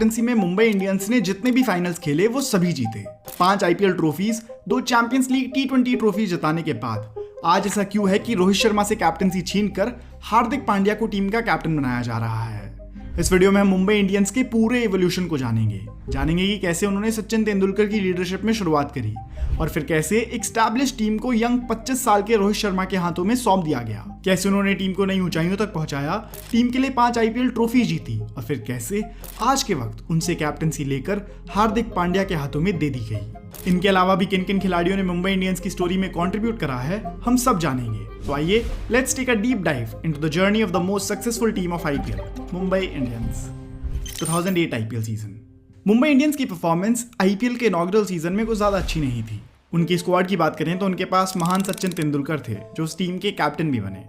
Captaincy में Mumbai Indians ने जितने भी फाइनल्स खेले वो सभी जीते। 5 IPL trophies, 2 champions league T20 trophy जिताने के बाद आज ऐसा क्यों है कि रोहित शर्मा से कैप्टनसी छीनकर हार्दिक पांड्या को टीम का कैप्टन बनाया जा रहा है। इस वीडियो में हम मुंबई इंडियंस के पूरे एवोल्यूशन को जानेंगे कि कैसे उन्होंने सचिन तेंदुलकर की लीडरशिप में शुरुआत करी और फिर कैसे एक स्टैब्लिश टीम को यंग 25 साल के रोहित शर्मा के हाथों में सौंप दिया गया, कैसे उन्होंने टीम को नई ऊंचाइयों तक पहुंचाया, टीम के लिए 5 आईपीएल ट्रॉफी जीती और फिर कैसे आज के वक्त उनसे कैप्टनसी लेकर हार्दिक पांड्या के हाथों में दे दी गई। इनके अलावा भी किन किन खिलाड़ियों ने मुंबई इंडियंस की स्टोरी में कंट्रीब्यूट करा है हम सब जानेंगे। तो आइए let's take a deep dive into the journey of the most successful team of IPL, Mumbai Indians. 2008 IPL season. Mumbai Indians की परफॉर्मेंस आईपीएल के इनॉग्रेल सीजन में कुछ ज्यादा अच्छी नहीं थी। उनकी स्क्वाड की बात करें तो उनके पास महान सचिन तेंदुलकर थे जो उस टीम के कैप्टन भी बने।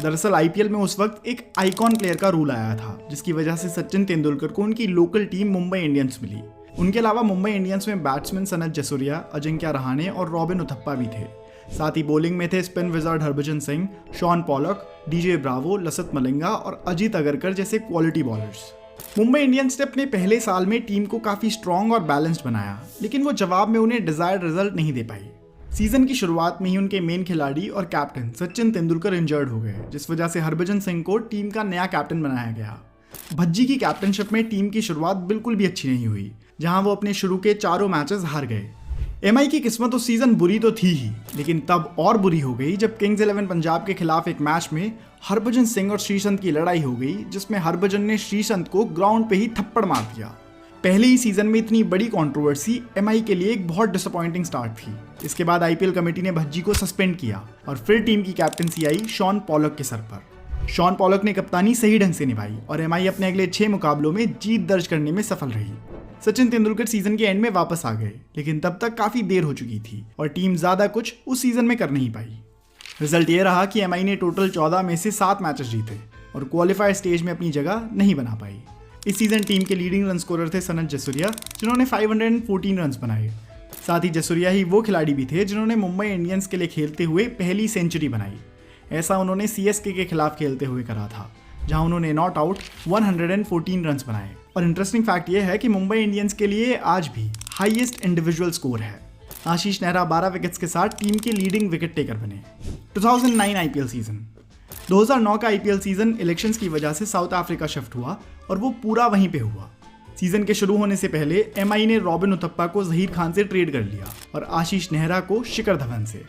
दरअसल आईपीएल में उस वक्त एक आइकॉन प्लेयर का रूल आया था जिसकी वजह से सचिन तेंदुलकर को उनकी लोकल टीम मुंबई इंडियंस मिली। उनके अलावा मुंबई इंडियंस में बैट्समैन सनत जयसूर्या, अजिंक्य रहाणे और रॉबिन उथप्पा भी थे। साथ ही बॉलिंग में थे spin wizard Harbhajan Singh, Shaun Pollock, DJ Bravo, Lasith Malinga और अजीत अगरकर जैसे क्वालिटी बॉलर्स। मुंबई इंडियंस ने अपने पहले साल में टीम को काफी स्ट्रॉन्ग और बैलेंस्ड बनाया, लेकिन वो जवाब में उन्हें डिजायर्ड रिजल्ट नहीं दे पाई। सीजन की शुरुआत में ही उनके मेन खिलाड़ी और कैप्टन सचिन तेंदुलकर इंजर्ड हो गए, जिस वजह से हरभजन सिंह को टीम का नया कैप्टन बनाया गया। भज्जी की कैप्टनशिप में टीम की शुरुआत बिल्कुल भी अच्छी नहीं हुई, जहां वो अपने शुरू के 4 मैचेस हार गए। एमआई की किस्मत उस सीजन बुरी तो थी ही, लेकिन तब और बुरी हो गई जब किंग्स 11 पंजाब के खिलाफ एक मैच में हरभजन सिंह और श्रीसंत की लड़ाई हो गई, जिसमें हरभजन ने श्रीसंत को ग्राउंड पे ही थप्पड़ मार दिया। पहले ही सीजन में इतनी बड़ी कंट्रोवर्सी एमआई के लिए एक बहुत डिसअपॉइंटिंग स्टार्ट थी। इसके बाद आईपीएल कमेटी ने भज्जी को सस्पेंड किया और फिर टीम की कैप्टनसी आई शॉन पॉलक के सर पर। शॉन पॉलक ने कप्तानी सही ढंग से निभाई और एमआई अपने अगले 6 मुकाबलों में जीत दर्ज करने में सफल रही। सचिन तेंदुलकर सीजन के एंड में वापस आ गए, लेकिन तब तक काफी देर हो चुकी थी और टीम ज्यादा कुछ उस सीजन में कर नहीं पाई। रिजल्ट ये रहा कि एमआई ने टोटल 14 में से 7 मैचेस जीते और क्वालिफायर स्टेज में अपनी जगह नहीं बना पाई। इस सीजन टीम के लीडिंग रन स्कोरर थे सनत जयसूर्या, जिन्होंने 514 रन बनाए। साथ ही जयसूर्या ही वो खिलाड़ी भी थे जिन्होंने मुंबई इंडियंस के लिए खेलते हुए पहली सेंचुरी बनाई। ऐसा उन्होंने सीएसके के खिलाफ खेलते हुए करा था, जहां उन्होंने नॉट आउट 114 रन बनाए। और इंटरेस्टिंग फैक्ट यह है कि मुंबई इंडियंस के लिए आज भी हाईएस्ट इंडिविजुअल स्कोर है। आशीष नेहरा 12 विकेट्स के साथ टीम के लीडिंग विकेट टेकर बने। 2009 आईपीएल सीजन। 2009 का आईपीएल सीजन इलेक्शंस की वजह से साउथ अफ्रीका शिफ्ट हुआ और वो पूरा वहीं पे हुआ। सीजन के शुरू होने से पहले एमआई ने रॉबिन उथप्पा को जहीर खान से ट्रेड कर लिया और आशीष नेहरा को शिखर धवन से।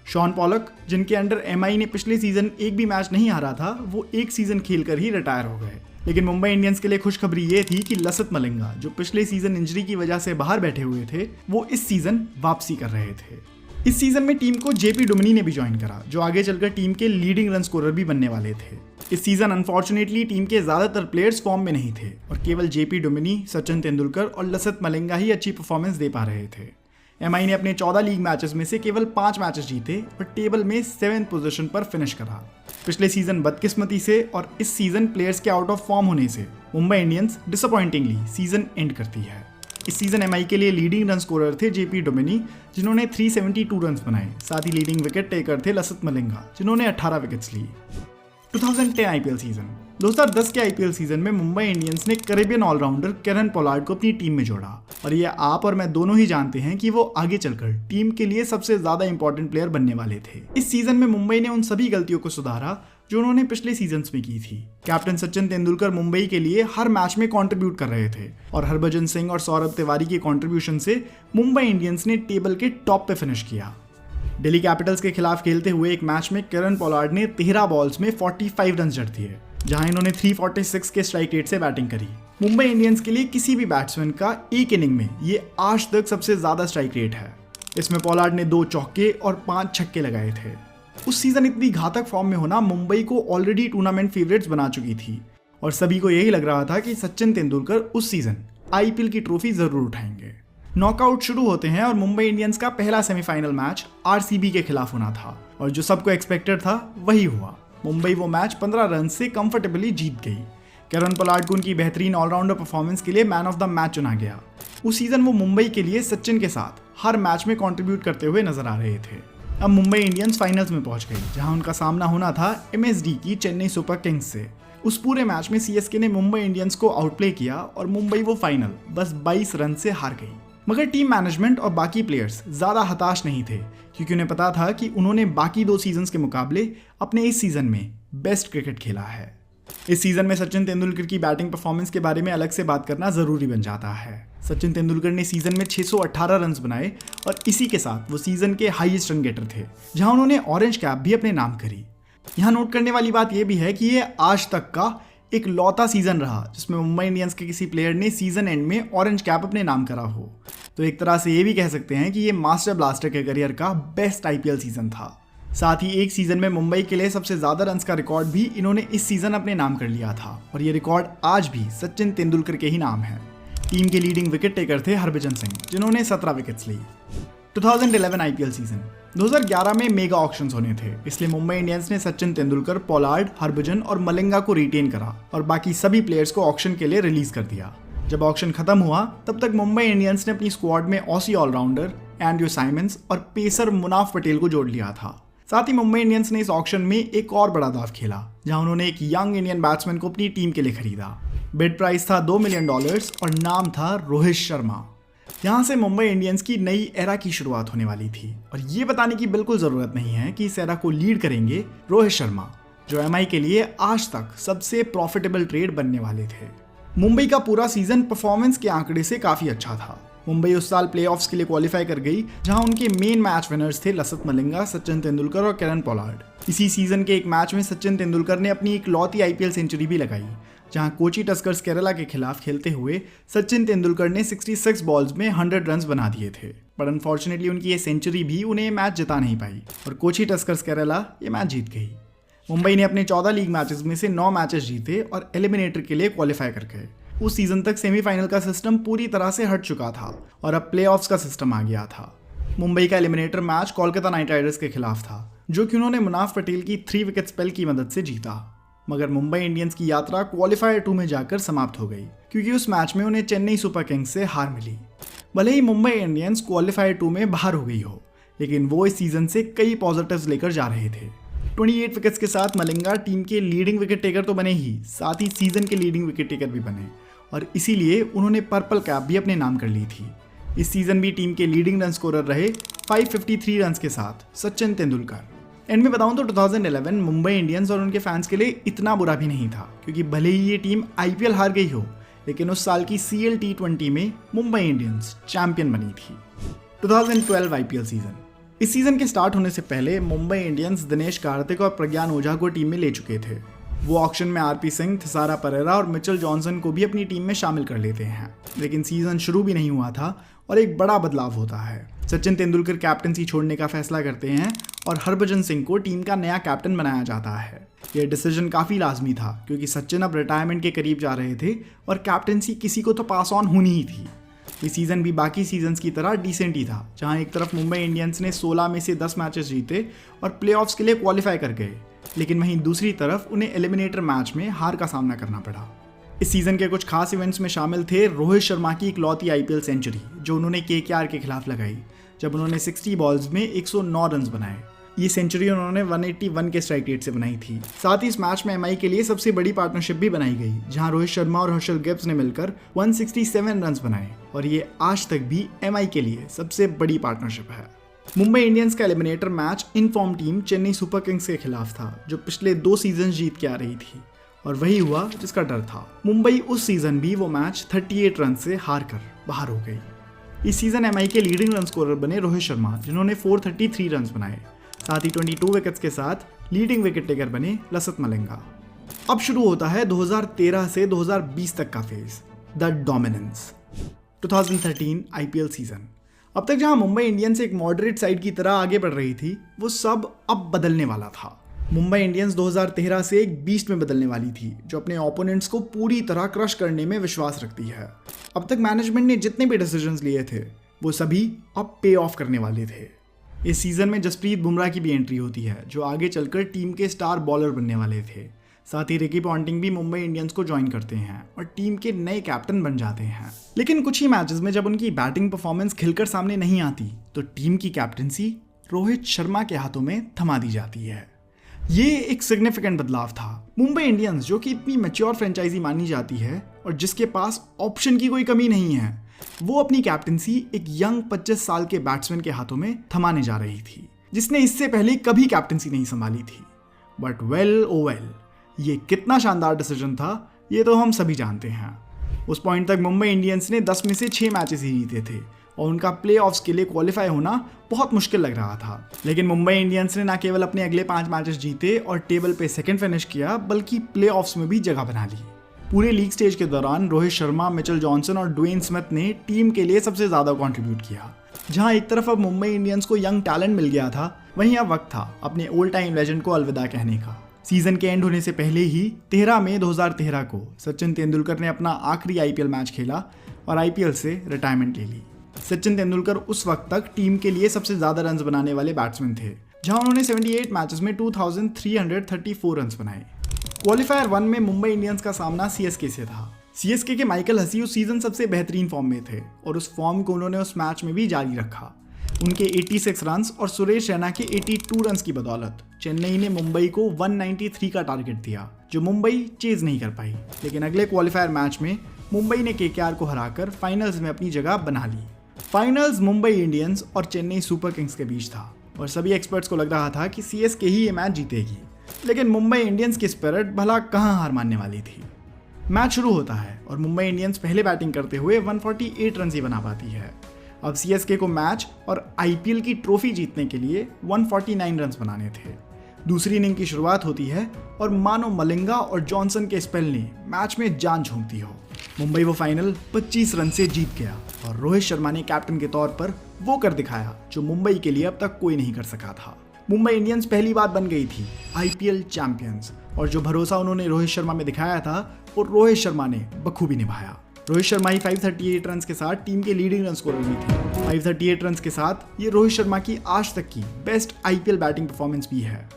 शॉन पॉलक, जिनके अंडर एमआई ने पिछले सीजन एक भी मैच नहीं हारा था, वो एक सीजन खेलकर ही रिटायर हो गए। लेकिन मुंबई इंडियंस के लिए खुशखबरी ये थी कि लसित मलिंगा, जो पिछले सीजन इंजरी की वजह से बाहर बैठे हुए थे, वो इस सीजन वापसी कर रहे थे। इस सीजन में टीम को जेपी डुमिनी ने भी ज्वाइन करा, जो आगे चलकर टीम के लीडिंग रन स्कोरर भी बनने वाले थे। इस सीजन अनफॉर्चुनेटली टीम के ज्यादातर प्लेयर्स फॉर्म में नहीं थे और केवल जेपी डुमिनी, सचिन तेंदुलकर और लसित मलिंगा ही अच्छी परफॉर्मेंस दे पा रहे थे। एमआई ने अपने 14 लीग मैचेस में से केवल 5 मैचेस जीते और टेबल में 7th पोजीशन पर फिनिश करा। पिछले सीजन बदकिस्मती से और इस सीजन प्लेयर्स के आउट ऑफ फॉर्म होने से मुंबई इंडियंस डिसअपॉइंटिंगली सीजन एंड करती है। इस सीजन एमआई के लिए लीडिंग रन स्कोरर थे जेपी डुमिनी, जिन्होंने 372 रन बनाए। साथ ही लीडिंग विकेट टेकर थे लसित मलिंगा, जिन्होंने 18 विकेट्स ली। 2010 आईपीएल सीजन। 2010 के आईपीएल सीजन में मुंबई इंडियंस ने कैरेबियन ऑलराउंडर केरन पोलार्ड को अपनी टीम में जोड़ा और ये आप और मैं दोनों ही जानते हैं कि वो आगे चलकर टीम के लिए सबसे ज्यादा इंपॉर्टेंट प्लेयर बनने वाले थे। इस सीजन में मुंबई ने उन सभी गलतियों को सुधारा जो उन्होंने पिछले सीजन्स में की थी। कैप्टन सचिन तेंदुलकर मुंबई के लिए हर मैच में कंट्रीब्यूट कर रहे थे और हरभजन सिंह और सौरभ तिवारी के कंट्रीब्यूशन से मुंबई इंडियंस ने टेबल के टॉप पे फिनिश किया। दिल्ली कैपिटल्स के खिलाफ खेलते हुए एक मैच में केरन पोलार्ड ने 13 बॉल्स में 45 रन जड़ दिए, जहां इन्होंने 346 के स्ट्राइक रेट से बैटिंग करी। मुंबई इंडियंस के लिए किसी भी बैट्समैन का एक इनिंग में ये आज तक सबसे ज्यादा स्ट्राइक रेट है। इसमें पोलार्ड ने 2 चौके और 5 छक्के लगाए थे। उस सीजन इतनी घातक फॉर्म में होना मुंबई को ऑलरेडी टूर्नामेंट फेवरेट्स बना चुकी थी और सभी को यही लग रहा था कि सचिन तेंदुलकर उस सीजन आईपीएल की ट्रॉफी जरूर उठाएंगे। नॉकआउट शुरू होते हैं और मुंबई इंडियंस का पहला सेमीफाइनल मैच आरसीबी के खिलाफ होना था और जो सबको एक्सपेक्टेड था वही हुआ। मुंबई वो मैच 15 रन से कंफर्टेबली जीत गई। केरन पोलार्ड को उनकी बेहतरीन ऑलराउंडर परफॉर्मेंस के लिए मैन ऑफ द मैच चुना गया। उस सीजन वो मुंबई के लिए सचिन के साथ हर मैच में कंट्रीब्यूट करते हुए नजर आ रहे थे। अब मुंबई इंडियंस फाइनल्स में पहुंच गई, जहां उनका सामना होना था एमएसडी की चेन्नई सुपर किंग्स से। उस पूरे मैच में सीएसके ने मुंबई इंडियंस को आउटप्ले किया और मुंबई वो फाइनल बस 22 रन से हार गई। मगर टीम मैनेजमेंट और बाकी प्लेयर्स ज़्यादा हताश नहीं थे, क्योंकि उन्हें पता था कि उन्होंने बाकी 2 सीजन्स के मुकाबले अपने इस सीजन में बेस्ट क्रिकेट खेला है। इस सीजन में सचिन तेंदुलकर की बैटिंग परफॉर्मेंस के बारे में अलग से बात करना ज़रूरी बन जाता है। सचिन तेंदुलकर ने सीजन में 618 रन बनाए और इसी के साथ वो सीजन के हाईएस्ट रन गेटर थे, जहां उन्होंने ऑरेंज कैप भी अपने नाम करी। यहाँ नोट करने वाली बात यह भी है कि ये आज तक का एक लौता सीजन रहा जिसमें मुंबई इंडियंस के किसी प्लेयर ने सीजन एंड में ऑरेंज कैप अपने नाम करा हो। तो एक तरह से ये भी कह सकते हैं कि ये मास्टर ब्लास्टर के करियर का बेस्ट आईपीएल सीजन था। साथ ही एक सीजन में मुंबई के लिए सबसे ज्यादा रन्स का रिकॉर्ड भी इन्होंने इस सीजन अपने नाम कर लिया था और ये रिकॉर्ड आज भी सचिन तेंदुलकर के ही नाम है। टीम के लीडिंग विकेट टेकर थे हरभजन सिंह, जिन्होंने 17 विकेट्स ली। 2011 आईपीएल सीजन 2011 में मेगा ऑक्शंस होने थे, इसलिए मुंबई इंडियंस ने सचिन तेंदुलकर, पोलार्ड, हरभजन और मलिंगा को रिटेन करा और बाकी सभी प्लेयर्स को ऑक्शन के लिए रिलीज कर दिया। जब ऑक्शन खत्म हुआ तब तक मुंबई इंडियंस ने अपनी स्क्वाड में ऑसी ऑलराउंडर एंड्रयू साइमंस और पेसर मुनाफ पटेल को जोड़ लिया था। साथ ही मुंबई इंडियंस ने इस ऑक्शन में एक और बड़ा दाव खेला, जहां उन्होंने एक यंग इंडियन बैट्समैन को अपनी टीम के लिए खरीदा। बिड प्राइस था $2 मिलियन और नाम था रोहित शर्मा। यहां से मुंबई इंडियंस की नई एरा की शुरुआत होने वाली थी और ये बताने की बिल्कुल जरूरत नहीं है कि इस एरा को लीड करेंगे रोहित शर्मा, जो एमआई के लिए आज तक सबसे प्रॉफिटेबल ट्रेड बनने वाले थे। मुंबई का पूरा सीजन परफॉर्मेंस के आंकड़े से काफी अच्छा था। मुंबई उस साल प्लेऑफ्स के लिए क्वालिफाई कर गई, जहां उनके मेन मैच विनर्स थे लसित मलिंगा, सचिन तेंदुलकर और केरन पोलार्ड। इसी सीजन के एक मैच में सचिन तेंदुलकर ने अपनी इकलौती आईपीएल सेंचुरी भी लगाई, जहां कोची टस्कर्स केरला के खिलाफ खेलते हुए सचिन तेंदुलकर ने 66 बॉल्स में 100 रन बना दिए थे। पर अनफॉर्चुनेटली उनकी ये सेंचुरी भी उन्हें मैच जिता नहीं पाई और कोची टस्कर्स केरला ये मैच जीत गई। मुंबई ने अपने 14 लीग मैचेस में से 9 मैचेस जीते और एलिमिनेटर के लिए क्वालिफाई कर गए। उस सीजन तक सेमीफाइनल का सिस्टम पूरी तरह से हट चुका था और अब प्लेऑफ्स का सिस्टम आ गया था। मुंबई का eliminator match Kolkata night Riders के खिलाफ था, जो कि उन्होंने मुनाफ पटेल की 3 विकेट स्पेल की मदद से जीता। मगर मुंबई इंडियंस की यात्रा क्वालिफायर 2 में जाकर समाप्त हो गई, क्योंकि उस मैच में उन्हें चेन्नई सुपर किंग्स से हार मिली। भले ही मुंबई इंडियंस क्वालिफायर 2 में बाहर हो गई हो, लेकिन वो इस सीजन से कई पॉजिटिव्स लेकर जा रहे थे। 28 विकेट्स के साथ मलिंगा टीम के लीडिंग विकेट टेकर तो बने ही, साथ ही सीजन के लीडिंग विकेट टेकर भी बने और इसीलिए उन्होंने पर्पल कैप भी अपने नाम कर ली थी। इस सीजन भी टीम के लीडिंग रन स्कोरर रहे 553 रन के साथ सचिन तेंदुलकर। एंड में बताऊं तो 2011 मुंबई इंडियंस और उनके फैंस के लिए इतना बुरा भी नहीं था, क्योंकि भले ही ये टीम आईपीएल हार गई हो, लेकिन उस साल की CL T20 में मुंबई इंडियंस चैंपियन बनी थी। 2012 आईपीएल सीजन। इस सीजन के स्टार्ट होने से पहले मुंबई इंडियंस दिनेश कार्तिक और प्रज्ञान ओझा को टीम में ले चुके थे। वो ऑक्शन में आरपी सिंह, थिसारा परेरा और मिचेल जॉनसन को भी अपनी टीम में शामिल कर लेते हैं। लेकिन सीजन शुरू भी नहीं हुआ था और एक बड़ा बदलाव होता है। सचिन तेंदुलकर कैप्टनसी छोड़ने का फैसला करते हैं और हरभजन सिंह को टीम का नया कैप्टन बनाया जाता है। यह डिसीजन काफ़ी लाजमी था, क्योंकि सचिन अब रिटायरमेंट के करीब जा रहे थे और कैप्टनसी किसी को तो पास ऑन होनी ही थी। ये सीज़न भी बाकी सीजन्स की तरह डिसेंट ही था, जहां एक तरफ मुंबई इंडियंस ने 16 में से 10 मैचेस जीते और प्लेऑफ्स के लिए क्वालिफाई कर गए, लेकिन वहीं दूसरी तरफ उन्हें एलिमिनेटर मैच में हार का सामना करना पड़ा। इस सीजन के कुछ खास इवेंट्स में शामिल थे रोहित शर्मा की इकलौती आईपीएल सेंचुरी, जो उन्होंने केकेआर के खिलाफ लगाई, जब उन्होंने 60 बॉल्स में 109 रन बनाए। ये सेंचुरी उन्होंने 181 के स्ट्राइक रेट से बनाई थी। साथ ही इस मैच में एमआई के लिए सबसे बड़ी पार्टनरशिप भी बनाई गई, जहां रोहित शर्मा और हर्षल गिब्स ने मिलकर 167 रन बनाए और ये आज तक भी एमआई के लिए सबसे बड़ी पार्टनरशिप है। मुंबई इंडियंस का eliminator match inform team Chennai super Kings के खिलाफ था, जो पिछले 2 सीजन जीत के आ रही थी, और वही हुआ जिसका डर था। मुंबई उस सीजन भी वो मैच 38 रन से हार कर बाहर हो गई। इस सीजन एमआई के लीडिंग रन स्कोरर बने रोहित शर्मा, जिन्होंने 433 रन बनाए। साथ ही 22 विकेट्स के साथ लीडिंग विकेट टेकर बने लसित मलिंगा। अब शुरू होता है 2013 से 2020 तक का phase, the dominance. 2013 IPL season. अब तक जहां मुंबई इंडियंस एक मॉडरेट साइड की तरह आगे बढ़ रही थी, वो सब अब बदलने वाला था। मुंबई इंडियंस 2013 से एक बीस्ट में बदलने वाली थी, जो अपने ओपोनेंट्स को पूरी तरह क्रश करने में विश्वास रखती है। अब तक मैनेजमेंट ने जितने भी डिसीजंस लिए थे, वो सभी अब पे ऑफ करने वाले थे। इस सीजन में जसप्रीत बुमराह की भी एंट्री होती है, जो आगे चलकर टीम के स्टार बॉलर बनने वाले थे। साथ ही रिकी पॉन्टिंग भी मुंबई इंडियंस को ज्वाइन करते हैं और टीम के नए कैप्टन बन जाते हैं। लेकिन कुछ ही मैचेस में जब उनकी बैटिंग परफॉर्मेंस खिलकर सामने नहीं आती, तो टीम की कैप्टनसी रोहित शर्मा के हाथों में थमा दी जाती है। ये एक सिग्निफिकेंट बदलाव था। मुंबई इंडियंस जो कि इतनी मैच्योर फ्रेंचाइजी मानी जाती है और जिसके पास ऑप्शन की कोई कमी नहीं है, वो अपनी कैप्टनसी एक यंग 25 साल के बैट्समैन के हाथों में थमाने जा रही थी, जिसने इससे पहले कभी कैप्टनसी नहीं संभाली थी। बट वेल ओ वेल, ये कितना शानदार डिसीजन था ये तो हम सभी जानते हैं। उस पॉइंट तक मुंबई इंडियंस ने 10 में से 6 मैचेस ही जीते थे और उनका प्लेऑफ्स के लिए क्वालिफाई होना बहुत मुश्किल लग रहा था। लेकिन मुंबई इंडियंस ने न केवल अपने अगले 5 मैचेस जीते और टेबल पे सेकंड फिनिश किया, बल्कि प्लेऑफ्स में भी जगह बना ली। पूरे लीग स्टेज के दौरान रोहित शर्मा, मिचेल जॉनसन और ड्वेन स्मिथ ने टीम के लिए सबसे ज्यादा कंट्रीब्यूट किया। जहां एक तरफ अब मुंबई इंडियंस को यंग टैलेंट मिल गया था, वहीं अब वक्त था अपने ओल्ड टाइम लेजेंड को अलविदा कहने का। सीजन के एंड होने से पहले ही 13 मई 2013 को सचिन तेंदुलकर ने अपना आखिरी आईपीएल मैच खेला और आईपीएल से रिटायरमेंट ले ली। सचिन तेंदुलकर उस वक्त तक टीम के लिए सबसे ज्यादा रन्स बनाने वाले बैट्समैन थे, जहां उन्होंने 78 मैचेस में 2334 रन्स बनाए। क्वालिफायर 1 में मुंबई इंडियंस का सामना सीएसके से था। सीएसके के माइकल हसी उस सीजन सबसे बेहतरीन फॉर्म में थे और उस फॉर्म को उन्होंने उस मैच में भी जारी रखा। उनके 86 रन्स और सुरेश रैना के 82 रन्स की बदौलत चेन्नई ने मुंबई को 193 का टारगेट दिया, जो मुंबई चेज नहीं कर पाई। लेकिन अगले क्वालिफायर मैच में मुंबई ने केकेआर को हराकर फाइनल्स में अपनी जगह बना ली। फाइनल्स मुंबई इंडियंस और चेन्नई सुपर किंग्स के बीच था और सभी एक्सपर्ट्स को लग रहा था कि सीएसके ही ये मैच जीतेगी। लेकिन मुंबई इंडियंस की स्पिरिट भला कहां हार मानने वाली थी। मैच शुरू होता है और मुंबई इंडियंस पहले बैटिंग करते हुए 148 रन ही बना पाती है। अब सीएसके को मैच और आईपीएल की ट्रॉफी जीतने के लिए 149 रन बनाने थे। दूसरी इनिंग की शुरुआत होती है और मानो मलिंगा और जॉनसन के स्पेल ने मैच में जान झोंक दी हो। मुंबई वो फाइनल 25 रन से जीत गया और रोहित शर्मा ने कैप्टन के तौर पर वो कर दिखाया जो मुंबई के लिए अब तक कोई नहीं कर सका था। मुंबई इंडियंस पहली बार बन गई थी आईपीएल चैंपियंस और जो भरोसा उन्होंने रोहित शर्मा में दिखाया था वो रोहित शर्मा ने बखूबी निभाया। रोहित शर्मा ही 538 रन के साथ टीम के लीडिंग रन स्कोरर भी थे। 538 रन के साथ ये रोहित शर्मा की आज तक की बेस्ट आईपीएल बैटिंग परफॉर्मेंस भी है।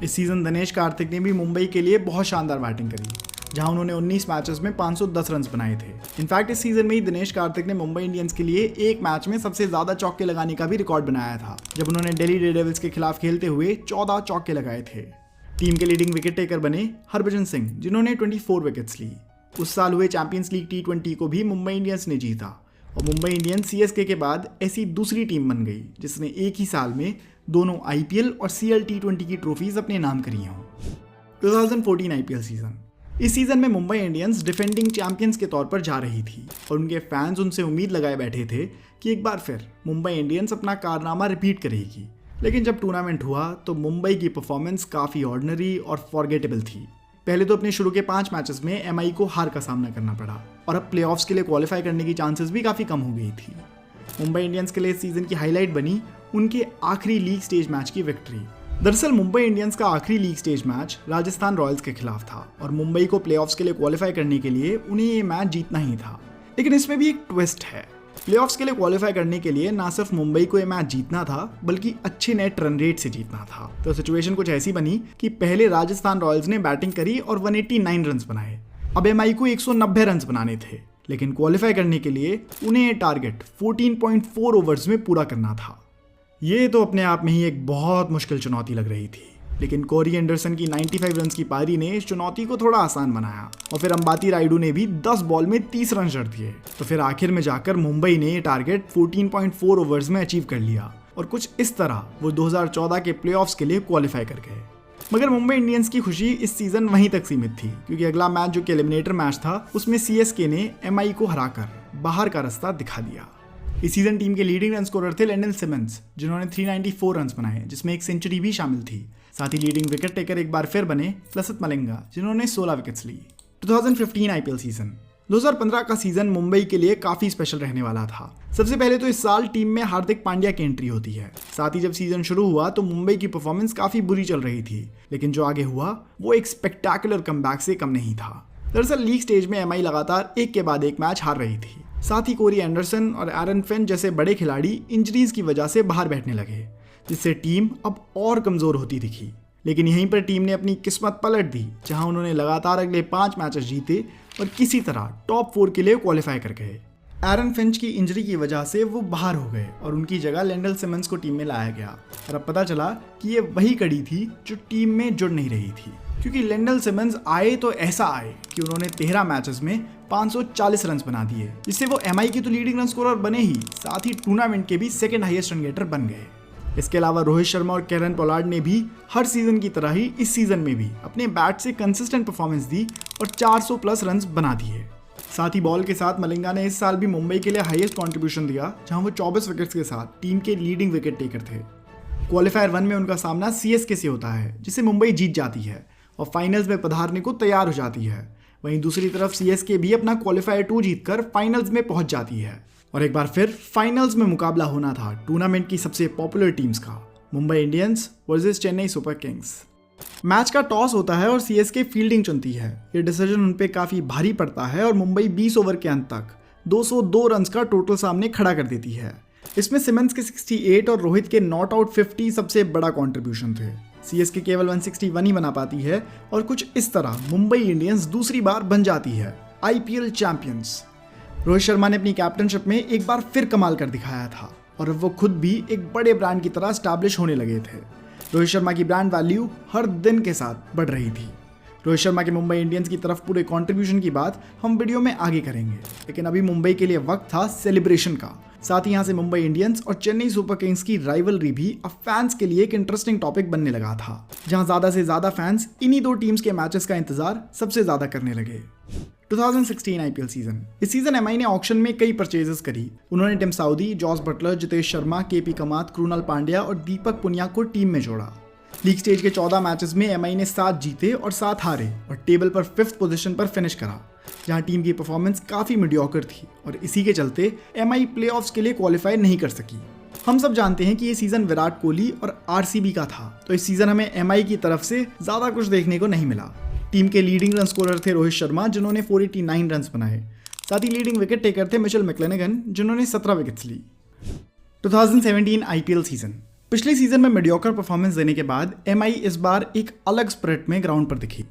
इस सीजन दिनेश कार्तिक ने भी मुंबई के लिए बहुत शानदार बैटिंग करी, जहां उन्होंने 19 मैचेस में 510 रन बनाए थे। इनफैक्ट इस सीजन में ही दिनेश कार्तिक ने मुंबई इंडियंस के लिए एक मैच में सबसे ज्यादा चौके लगाने का भी रिकॉर्ड बनाया था, जब उन्होंने दिल्ली डेयरडेविल्स के खिलाफ खेलते हुए 14 चौके लगाए थे। टीम के लीडिंग विकेट टेकर बने हरभजन सिंह, जिन्होंने 24 विकेट्स ली। उस साल हुए चैंपियंस लीग T20 को भी मुंबई इंडियंस ने जीता और मुंबई इंडियंस सीएसके के बाद ऐसी दूसरी टीम बन गई जिसने एक ही साल में दोनों आईपीएल और CL T20 की ट्रॉफीज अपने नाम करी हों। 2014 आईपीएल सीजन। इस सीजन में मुंबई इंडियंस डिफेंडिंग चैंपियंस के तौर पर जा रही थी और उनके फैंस उनसे उम्मीद लगाए बैठे थे कि एक बार फिर मुंबई इंडियंस अपना कारनामा रिपीट करेगी। लेकिन जब टूर्नामेंट हुआ तो मुंबई की परफॉर्मेंस काफ़ी ऑर्डिनरी और फॉरगेटेबल थी। पहले तो अपने शुरू के 5 मैचेस में एमआई को हार का सामना करना पड़ा और अब प्लेऑफ्स के लिए क्वालिफाई करने की चांसेस भी काफ़ी कम हो गई थी। मुंबई इंडियंस के लिए इस सीजन की हाईलाइट बनी उनके आखिरी लीग स्टेज मैच की विक्ट्री। दरअसल मुंबई इंडियंस का आखिरी league stage match Rajasthan Royals के खिलाफ था और मुंबई को प्लेऑफ्स के लिए क्वालिफाई करने के लिए उन्हें ये मैच जीतना ही था। लेकिन इसमें भी एक ट्विस्ट है। प्लेऑफ्स के लिए क्वालिफाई करने के लिए ना सिर्फ मुंबई को ये मैच जीतना था, बल्कि अच्छे नेट रन रेट से जीतना था। तो सिचुएशन कुछ ऐसी बनी कि पहले राजस्थान रॉयल्स ने बैटिंग करी और 189 रन बनाए। अब एमआई को 190 रन बनाने थे, लेकिन क्वालिफाई करने के लिए उन्हें ये टारगेट 14.4 ओवर्स में पूरा करना था। ये तो अपने आप में ही एक बहुत मुश्किल चुनौती लग रही थी, लेकिन कोरी एंडरसन की 95 रन की पारी ने इस चुनौती को थोड़ा आसान बनाया और फिर अंबाती रायडू ने भी 10 बॉल में 30 रन जड़ दिए। तो फिर आखिर में जाकर मुंबई ने ये टारगेट 14.4 ओवर्स में अचीव कर लिया और कुछ इस तरह वो 2014 के प्लेऑफ्स के लिए क्वालिफाई कर गए। मगर मुंबई इंडियंस की खुशी इस सीजन वहीं तक सीमित थी, क्योंकि अगला मैच जो कि एलिमिनेटर मैच था उसमें सीएसके ने एमआई को हराकर बाहर का रास्ता दिखा दिया। इस सीजन टीम के लीडिंग रन स्कोरर थे लेंडल सिमंस, जिन्होंने 394 रन बनाए, जिसमें एक सेंचुरी भी शामिल थी। साथ ही लीडिंग विकेट टेकर एक बार फिर बने लसित मलिंगा, जिन्होंने 16 विकेट्स ली। 2015 आईपीएल सीजन। 2015 का सीजन मुंबई के लिए काफी स्पेशल रहने वाला था। सबसे पहले तो इस साल टीम में हार्दिक पांड्या की एंट्री होती है। साथ ही जब सीजन शुरू हुआ तो मुंबई की परफॉर्मेंस काफी बुरी चल रही थी, लेकिन जो आगे हुआ वो एक स्पेक्टेकुलर कमबैक से कम नहीं था। दरअसल लीग स्टेज में एमआई लगातार एक के बाद एक मैच हार रही थी। साथ ही कोरी एंडरसन और एरन फिन जैसे बड़े खिलाड़ी इंजरीज की वजह से बाहर बैठने लगे, जिससे टीम अब और कमजोर होती दिखी। लेकिन यहीं पर टीम ने अपनी किस्मत पलट दी, जहां उन्होंने लगातार अगले 5 मैचेस जीते और किसी तरह टॉप 4 के लिए क्वालिफाई कर गए। एरन फिंच की इंजरी की वजह से वो बाहर हो गए और उनकी जगह लेंडल सिमंस को टीम में लाया गया। और अब पता चला कि ये वही कड़ी थी जो टीम में जुड़ नहीं रही थी, क्योंकि लेंडल सिमंस आए तो ऐसा आए कि उन्होंने 13 मैचेस में 540 रन बना दिए, जिससे वो एमआई की तो लीडिंग रन स्कोरर बने ही, साथ ही टूर्नामेंट के भी सेकंड हाईएस्ट रन गेटर बन गए। इसके अलावा रोहित शर्मा और केरन पोलार्ड ने भी हर सीजन की तरह ही इस सीजन में भी अपने बैट से कंसिस्टेंट परफॉर्मेंस दी और 400 प्लस रन बना दिए। साथ ही बॉल के साथ मलिंगा ने इस साल भी मुंबई के लिए हाईएस्ट कंट्रीब्यूशन दिया, जहां वो 24 विकेट्स के साथ टीम के लीडिंग विकेट टेकर थे। क्वालिफायर 1 में उनका सामना सीएसके से होता है, जिसे मुंबई जीत जाती है और फाइनल्स में पधारने को तैयार हो जाती है। वहीं दूसरी तरफ सीएसके भी अपना क्वालिफायर 2 जीतकर फाइनल्स में पहुंच जाती है और एक बार फिर फाइनल्स में मुकाबला होना था टूर्नामेंट की सबसे पॉपुलर टीम्स का, Mumbai Indians versus Chennai super Kings. Match का टॉस होता है और सीएसके फील्डिंग चुनती है। ये डिसीजन उन पे काफी भारी पड़ता है और मुंबई 20 ओवर के अंत तक 202 रन का टोटल सामने खड़ा कर देती है। इसमें सिमंस के 68 और रोहित के नॉट आउट 50 सबसे बड़ा कंट्रीब्यूशन थे। सीएसके केवल 161 ही बना पाती है और कुछ इस तरह मुंबई इंडियंस दूसरी बार बन जाती है आईपीएल चैंपियंस। रोहित शर्मा ने अपनी कैप्टनशिप में एक बार फिर कमाल कर दिखाया था और अब वो खुद भी एक बड़े ब्रांड की तरह स्टैब्लिश होने लगे थे। रोहित शर्मा की ब्रांड वैल्यू हर दिन के साथ बढ़ रही थी। रोहित शर्मा के मुंबई इंडियंस की तरफ पूरे कंट्रीब्यूशन की बात हम वीडियो में आगे करेंगे, लेकिन अभी मुंबई के लिए वक्त था सेलिब्रेशन का। साथ ही यहाँ से मुंबई इंडियंस और चेन्नई सुपर किंग्स की राइवलरी भी अब फैंस के लिए एक इंटरेस्टिंग टॉपिक बनने लगा था, जहां ज्यादा से ज्यादा फैंस इन्हीं दो टीम्स के मैचेस का इंतजार सबसे ज्यादा करने लगे। 2016 आईपीएल सीजन। इस सीजन एमआई ने ऑक्शन में कई परचेजेस करी। उन्होंने Tim Southee, Jos Buttler, Jitesh Sharma, KP Kamat, Krunal Pandya और दीपक पुनिया को टीम में जोड़ा। लीग स्टेज के 14 मैचेस में एमआई ने 7 जीते और 7 हारे और टेबल पर 5th पोजीशन पर फिनिश करा, जहां टीम की परफॉर्मेंस काफी मीडियोकर थी और इसी के चलते एमआई प्लेऑफ्स के लिए क्वालिफाई नहीं कर सकी। हम सब जानते हैं कि ये सीजन विराट कोहली और आरसीबी का था, तो इस सीजन हमें एमआई की तरफ से ज्यादा कुछ देखने को नहीं मिला। टीम के लीडिंग रन स्कोरर थे रोहित शर्मा, जिन्होंने 489 रन बनाए। साथ ही लीडिंग विकेट टेकर थे मिचेल मैक्लेनेगन, जिन्होंने 17 विकेट्स ली। 2017 आईपीएल सीजन। पिछले सीजन में मीडियोकर परफॉर्मेंस देने के बाद एमआई इस बार एक अलग स्पिरिट में ग्राउंड पर दिखी।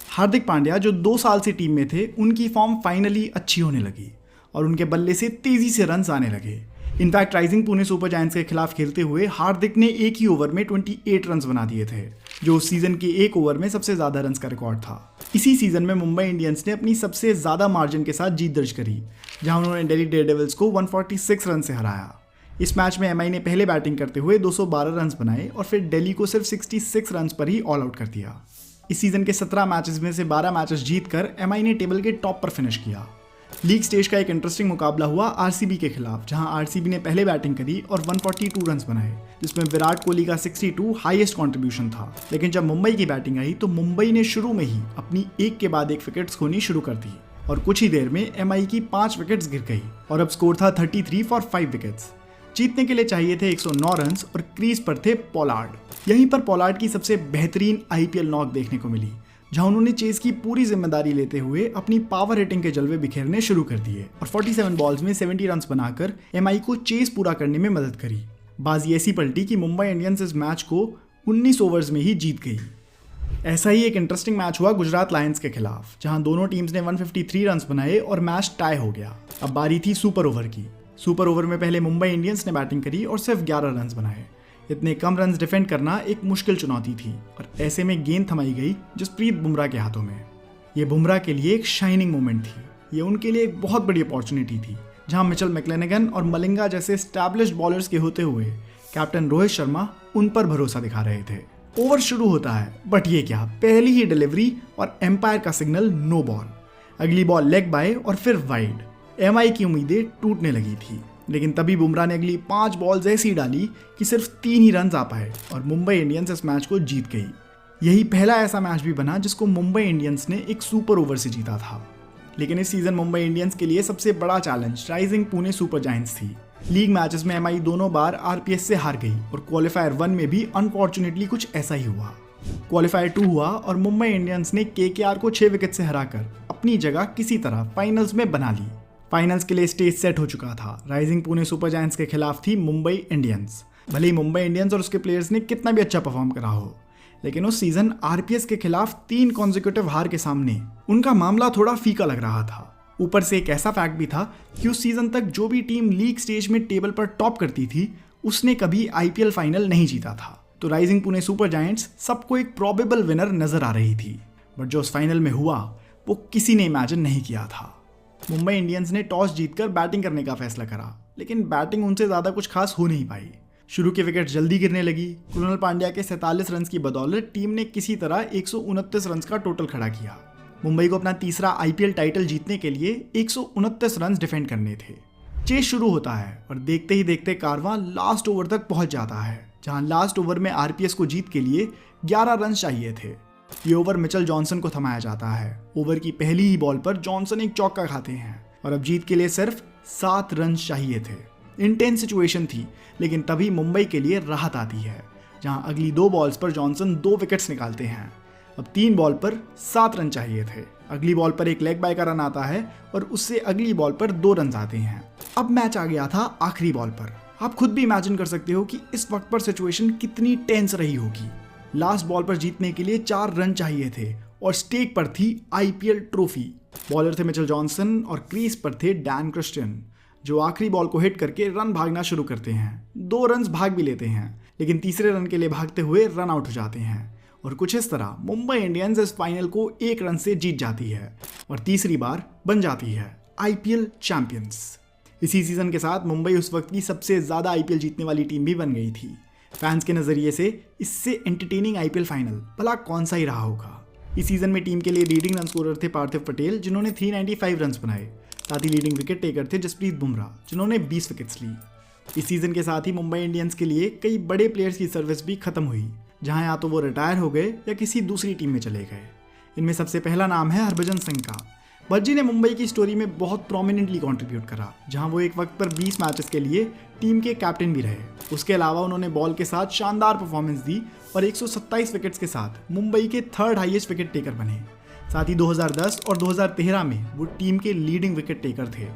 हार्दिक पांड्या जो 2 साल से टीम में थे, उनकी फॉर्म फाइनली अच्छी होने लगी और उनके बल्ले से तेजी से रन आने लगे। In fact rising Pune super giants के खिलाफ खेलते हुए हार्दिक ने एक ही ओवर में 28 रन बना दिए थे, जो उस सीजन के एक ओवर में सबसे ज्यादा रन का रिकॉर्ड था। इसी सीजन में मुंबई इंडियंस ने अपनी सबसे ज्यादा मार्जिन के साथ जीत दर्ज करी, जहां उन्होंने दिल्ली डेयरडेविल्स को 146 रन से हराया। इस मैच में एमआई ने पहले बैटिंग करते हुए 212 रन बनाए और फिर दिल्ली को सिर्फ 66 रन पर ही ऑल आउट कर दिया। इस सीजन के 17 मैचेस में से 12 मैचेस जीतकर एमआई ने टेबल के टॉप पर फिनिश किया। लीग स्टेज का एक इंटरेस्टिंग मुकाबला हुआ आरसीबी के खिलाफ, जहां आरसीबी ने पहले बैटिंग करी और 142 रन बनाए, जिसमें विराट कोहली का 62 हाईएस्ट कंट्रीब्यूशन था। लेकिन जब मुंबई की बैटिंग आई तो मुंबई ने शुरू में ही अपनी एक के बाद एक विकेट्स खोनी शुरू कर दी और कुछ ही देर में एमआई की 5 विकेट्स गिर गई और अब स्कोर था 33 फॉर 5 विकेट्स। जीतने के लिए चाहिए थे 109 रन और क्रीज पर थे पोलार्ड। यहीं पर पोलार्ड की सबसे बेहतरीन आईपीएल नॉक देखने को मिली, जहां उन्होंने चेज की पूरी जिम्मेदारी लेते हुए अपनी पावर हिटिंग के जलवे बिखेरने शुरू कर दिए और 47 बॉल्स में 70 रन बनाकर एमआई को चेज पूरा करने में मदद करी। बाजी ऐसी पलटी कि मुंबई इंडियंस इस मैच को 19 ओवर्स में ही जीत गई। ऐसा ही एक इंटरेस्टिंग मैच हुआ गुजरात लायंस के खिलाफ, जहां दोनों टीम्स ने 153 रन बनाए और मैच टाई हो गया। अब बारी थी सुपर ओवर की। सुपर ओवर में पहले मुंबई इंडियंस ने बैटिंग करी और सिर्फ 11 रन बनाए। इतने कम रन डिफेंड करना एक मुश्किल चुनौती थी और ऐसे में गेंद थमाई गई जसप्रीत बुमराह के हाथों में। ये बुमराह के लिए एक शाइनिंग मोमेंट थी। ये उनके लिए एक बहुत बड़ी अपॉर्चुनिटी थी, जहां मिचेल मैक्लेनेगन और मलिंगा जैसे एस्टैब्लिश्ड बॉलर्स के होते हुए कैप्टन रोहित शर्मा उन पर भरोसा दिखा रहे थे। ओवर शुरू होता है, बट ये क्या, पहली ही डिलीवरी और एम्पायर का सिग्नल नो बॉल। अगली बॉल लेग बाय और फिर वाइड। एमआई की उम्मीदें टूटने लगी थी, लेकिन तभी बुमराह ने अगली 5 बॉल्स ऐसी डाली कि सिर्फ 3 ही रन आ पाए और मुंबई इंडियंस इस मैच को जीत गई। यही पहला ऐसा मैच भी बना जिसको मुंबई इंडियंस ने एक सुपर ओवर से जीता था। लेकिन इस सीजन मुंबई इंडियंस के लिए सबसे बड़ा challenge rising Pune super giants थी। लीग मैचेस में एमआई दोनों बार आरपीएस से हार गई और क्वालिफायर 1 में भी अनफॉर्चुनेटली कुछ ऐसा ही हुआ। क्वालिफायर 2 हुआ और मुंबई इंडियंस ने केकेआर को 6 विकेट से हराकर अपनी जगह किसी तरह फाइनल्स में बना ली। फाइनल्स के लिए स्टेज सेट हो चुका था। राइजिंग पुणे सुपर जायंट्स के खिलाफ थी मुंबई इंडियंस। भले ही मुंबई इंडियंस और उसके प्लेयर्स ने कितना भी अच्छा परफॉर्म करा हो, लेकिन उस सीजन आरपीएस के खिलाफ 3 कॉन्जिक्यूटिव हार के सामने उनका मामला थोड़ा फीका लग रहा था। ऊपर से एक ऐसा फैक्ट भी था कि उस सीजन तक जो भी टीम लीग स्टेज में टेबल पर टॉप करती थी उसने कभी आईपीएल फाइनल नहीं जीता था। तो राइजिंग पुणे सुपर जायंट्स सबको एक प्रोबेबल विनर नजर आ रही थी, बट जो उस फाइनल में हुआ वो किसी ने इमेजिन नहीं किया था। मुंबई इंडियंस ने टॉस जीतकर बैटिंग करने का फैसला करा, लेकिन बैटिंग उनसे ज्यादा कुछ खास हो नहीं पाई। शुरू के विकेट जल्दी गिरने लगी। कृणाल पांड्या के 47 रन की बदौलत टीम ने किसी तरह 129 रन का टोटल खड़ा किया। मुंबई को अपना तीसरा आईपीएल टाइटल जीतने के लिए 129 रन डिफेंड करने थे। चेस शुरू होता है और देखते ही देखते कारवां लास्ट ओवर तक पहुंच जाता है, जहां लास्ट ओवर में आरपीएस को जीत के लिए 11 रन चाहिए थे। ये ओवर मिचेल जॉनसन को थमाया जाता है। ओवर की पहली ही बॉल पर जॉनसन एक चौका खाते हैं और अब जीत के लिए सिर्फ 7 रन चाहिए थे। इंटेंस सिचुएशन थी, लेकिन तभी मुंबई के लिए राहत आती है, जहां अगली 2 बॉल्स पर जॉनसन 2 विकेट्स निकालते हैं। अब 3 बॉल पर 7 रन चाहिए थे। अगली बॉल पर एक लेग बाय का रन आता है और उससे अगली बॉल पर 2 रन आते हैं। अब मैच आ गया था आखिरी बॉल पर। आप खुद भी इमेजिन कर सकते हो कि इस वक्त पर सिचुएशन कितनी टेंस रही होगी। लास्ट बॉल पर जीतने के लिए 4 रन चाहिए थे और स्टेक पर थी आईपीएल ट्रॉफी। बॉलर थे मिचेल जॉनसन और क्रीज पर थे डैन क्रिस्टियन, जो आखिरी बॉल को हिट करके रन भागना शुरू करते हैं। 2 रन भाग भी लेते हैं, लेकिन तीसरे रन के लिए भागते हुए रन आउट हो जाते हैं और कुछ इस तरह मुंबई इंडियंस इस फाइनल को 1 रन से जीत जाती है और तीसरी बार बन जाती है आईपीएल चैंपियंस। इसी सीजन के साथ मुंबई उस वक्त की सबसे ज्यादा आईपीएल जीतने वाली टीम भी बन गई थी। फैंस के नजरिए से इससे एंटरटेनिंग आईपीएल फाइनल भला कौन सा ही रहा होगा। इस सीजन में टीम के लिए लीडिंग रन स्कोरर थे पार्थिव पटेल, जिन्होंने 395 रन बनाए। साथ ही लीडिंग विकेट टेकर थे जसप्रीत बुमराह, जिन्होंने 20 विकेट्स ली। इस सीजन के साथ ही मुंबई इंडियंस के लिए कई बड़े प्लेयर्स की सर्विस भी खत्म हुई, जहां या तो वो रिटायर हो गए या किसी दूसरी टीम में चले गए। इनमें सबसे पहला नाम है हरभजन सिंह का। भज्जी ने मुंबई की स्टोरी में बहुत प्रोमिनेंटली कंट्रीब्यूट करा, जहां वो एक वक्त पर 20 मैचेस के लिए टीम के कैप्टन भी रहे। उसके अलावा उन्होंने बॉल के साथ शानदार परफॉर्मेंस दी और 127 विकेट्स के साथ मुंबई के 3rd हाईएस्ट विकेट टेकर बने। साथ ही 2010 और 2013 में वो टीम के लीडिंग विकेट टेकर थे।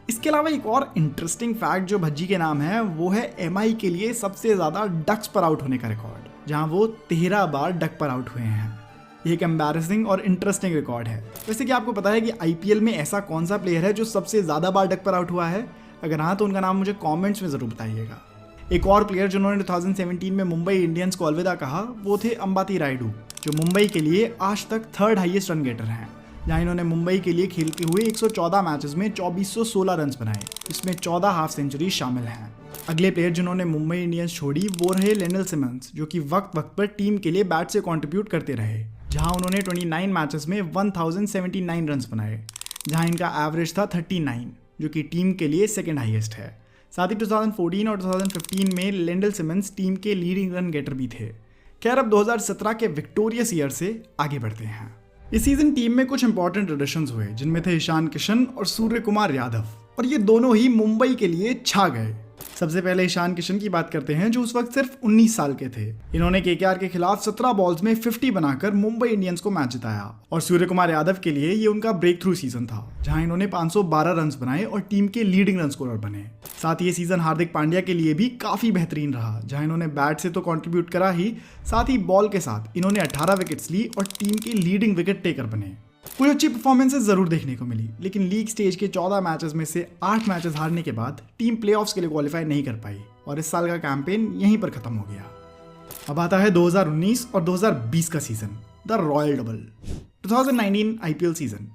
इसके अलावा एक और इंटरेस्टिंग फैक्ट जो भज्जी के नाम है वो है एमआई के लिए सबसे ज्यादा डक्स पर आउट होने का रिकॉर्ड, जहां वो 13 बार डक पर आउट हुए हैं। ये एक एम्बैरेसिंग और इंटरेस्टिंग रिकॉर्ड है। वैसे कि आपको पता है कि आईपीएल में ऐसा कौन सा प्लेयर है जो सबसे ज्यादा बार डक पर आउट हुआ है? अगर हाँ तो उनका नाम मुझे कॉमेंट्स में जरूर बताइएगा। एक और प्लेयर जिन्होंने 2017 में मुंबई इंडियंस को अलविदा कहा वो थे अंबाती रायडू, जो मुंबई के लिए आज तक 3rd हाईएस्ट रन गेटर हैं, जहां इन्होंने मुंबई के लिए खेलते हुए 114 मैचेस में 2416 रन बनाए, इसमें 14 हाफ सेंचुरी शामिल हैं। अगले प्लेयर जिन्होंने मुंबई इंडियंस छोड़ी वो रहे लेंडल सिमंस, जो कि वक्त वक्त पर टीम के लिए बैट से कंट्रीब्यूट करते रहे, जहां उन्होंने 29 मैचेस में 1079 रन बनाए, जहां इनका एवरेज था 39, जो कि टीम के लिए 2nd हाईएस्ट है। साथ ही 2014 और 2015 में लेंडल सिमंस टीम के लीडिंग रन गेटर भी थे। खैर अब 2017 के विक्टोरियस ईयर से आगे बढ़ते हैं। इस सीजन टीम में कुछ इंपॉर्टेंट एडिशंस हुए, जिनमें थे ईशान किशन और सूर्य कुमार यादव, और ये दोनों ही मुंबई के लिए छा गए। सबसे पहले ईशान किशन की बात करते हैं, जो उस वक्त सिर्फ 19 साल के थे। इन्होंने केकेआर के खिलाफ 17 बॉल्स में 50 बनाकर मुंबई इंडियंस को मैच जिताया। और सूर्य कुमार यादव के लिए ये उनका ब्रेक थ्रू सीजन था, जहां इन्होंने 512 रन बनाए और टीम के लीडिंग रन स्कोरर बने। साथ ही ये सीजन हार्दिक पांड्या के लिए भी काफी बेहतरीन रहा, जहां इन्होंने बैट से तो कंट्रीब्यूट करा ही, साथ ही बॉल के साथ इन्होंने 18 विकेट्स ली और टीम के लीडिंग विकेट टेकर बने। कुछ अच्छी परफॉर्मेंसेस जरूर देखने को मिली, लेकिन लीग स्टेज के 14 मैचेस में से 8 मैचेस हारने के बाद टीम प्लेऑफ्स के लिए क्वालिफाई नहीं कर पाई और इस साल का कैंपेन यहीं पर खत्म हो गया। अब आता है 2019 और 2020 का season, the royal double 2019 IPL season.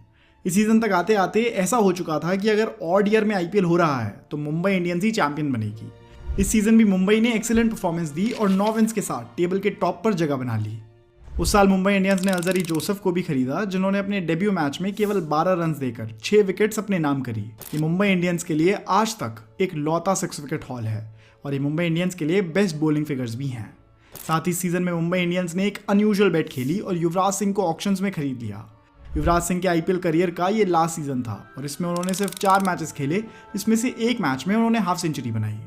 इस सीजन तक आते आते ऐसा हो चुका था कि अगर ऑड ईयर में आईपीएल हो रहा है तो मुंबई इंडियंस ही चैंपियन बनेगी। इस सीजन भी मुंबई ने एक्सीलेंट परफॉर्मेंस दी और 9 विन्स के साथ टेबल के टॉप पर जगह बना ली। उस साल मुंबई इंडियंस ने अजहरी जोसेफ को भी खरीदा, जिन्होंने अपने डेब्यू मैच में केवल 12 रन देकर 6 विकेट्स अपने नाम करी। ये मुंबई इंडियंस के लिए आज तक एक लौता 6 विकेट हॉल है और ये मुंबई इंडियंस के लिए बेस्ट बॉलिंग फिगर्स भी हैं। साथ ही सीजन में मुंबई इंडियंस ने एक अनयूजुअल बेट खेली और युवराज सिंह को ऑक्शंस में खरीद लिया। युवराज सिंह के आईपीएल करियर का ये लास्ट सीजन था और इसमें उन्होंने सिर्फ 4 मैचेस खेले, जिसमें से एक मैच में उन्होंने हाफ सेंचुरी बनाई।